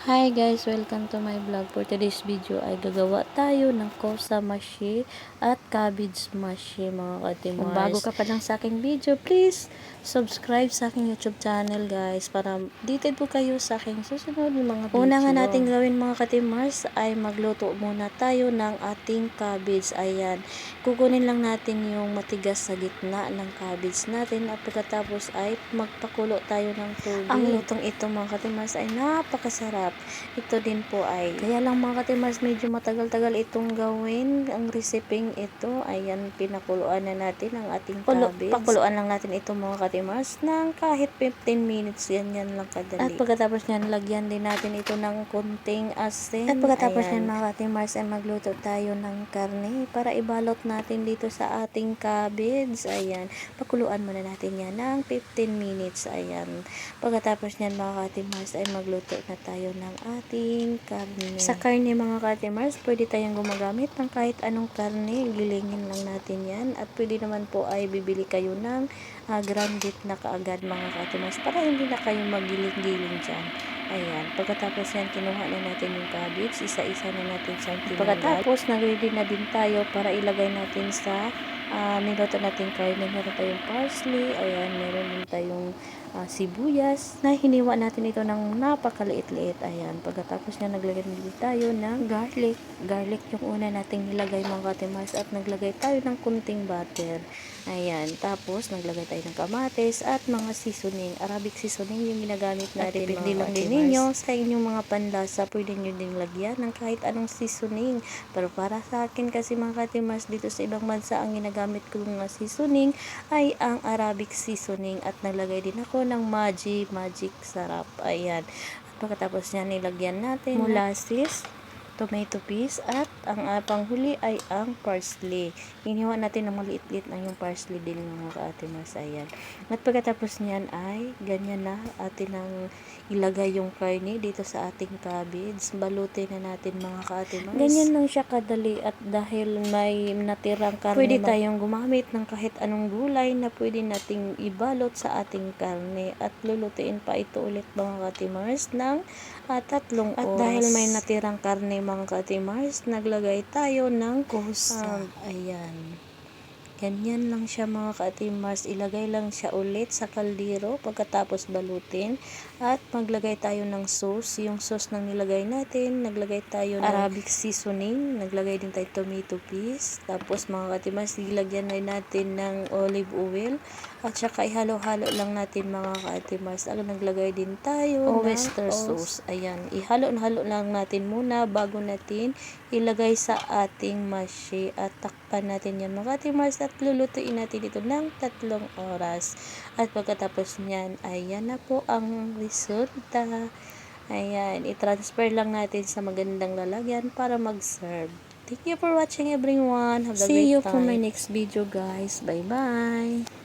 Hi guys, welcome to my vlog. For today's video ay gagawa tayo ng kosa mashi at cabbage mashi mga katimars. Kung bago ka pa lang sa aking video, please subscribe sa aking YouTube channel guys para updated po kayo sa aking susunod ng mga video. Una nga natin gawin mga katimars ay magluto muna tayo ng ating cabbage. Ayan, kukunin lang natin yung matigas sa gitna ng cabbage natin at pagkatapos ay magpakulo tayo ng tubig. Ang lutong ito mga katimars ay napakasarap. Ito din po ay kaya lang mga katimars medyo matagal-tagal itong gawin ang reseping ito. Ayan, pinakuluan na natin ang ating cabbage. Pakuluan lang natin ito mga katimars ng kahit 15 minutes, ganyan lang kadali. At pagkatapos nyan, lagyan din natin ito ng konting asin. At pagkatapos nyan mga katimars ay magluto tayo ng karne para ibalot natin dito sa ating cabbage. Ayan, pakuluan muna natin yan ng 15 minutes. Ayan, pagkatapos nyan mga katimars ay magluto na tayo ng ating karne. Sa karne mga katimars, pwede tayong gumagamit ng kahit anong karne. Gilingin lang natin yan. At pwede naman po ay bibili kayo ng ground beef na kaagad mga katimars para hindi na kayo magiling-giling dyan. Ayan, pagkatapos yan, kinuha na natin yung cabbage. Isa-isa na natin siyang tinagal. Pagkatapos, nag-ready na din tayo para ilagay natin sa niluto natin karne. Meron tayong parsley. Ayan, meron din tayong sibuyas na hiniwa natin ito ng napakaliit-liit. Ayan, pagkatapos niya naglagay din tayo ng garlic yung una nating nilagay mga katimars at naglagay tayo ng kunting butter. Ayan, tapos naglagay tayo ng kamatis at mga seasoning, Arabic seasoning yung ginagamit natin. Depende lang din ninyo sa inyong mga panlasa, pwede nyo din lagyan ng kahit anong seasoning. Pero para sa akin kasi mga katimars, dito sa ibang bansa ang ginagamit kong seasoning ay ang Arabic seasoning at naglagay din ako ng magic sarap. Ayan, at pagkatapos niya nilagyan natin molasses, tomato paste at ang panghuli ay ang parsley. Hiniwa natin ng maliit-liit na yung parsley din mga katimars. Ayan, at pagkatapos niyan ay ganyan na atin ang ilagay yung karne dito sa ating cabbage. Balutin na natin mga katimars. Ganyan lang siya kadali at dahil may natirang karne, pwede tayong gumamit ng kahit anong gulay na pwede nating ibalot sa ating karne at lulutuin pa ito ulit mga katimars ng 3 oras. At dahil may natirang karne mga katimars, naglagay tayo ng kosa. Ayan, ganyan lang siya mga katimars. Ilagay lang siya ulit sa kaldero pagkatapos balutin at maglagay tayo ng sauce. Yung sauce nang nilagay natin, naglagay tayo ng Arabic seasoning, naglagay din tayo tomato paste. Tapos mga katimars, ilagyan na natin ng olive oil at saka ihalo-halo lang natin mga katimars. Naglagay din tayo ng oyster sauce. Ayan, ihalo-halo lang natin muna bago natin ilagay sa ating mashi at takpan natin yan mga katimars at lulutuin natin ito ng 3 oras. At pagkatapos niyan, ayan na po ang resulta. Ayan, i-transfer lang natin sa magandang lalagyan para mag-serve. Thank you for watching everyone. Have a great time. See you for my next video guys. Bye bye.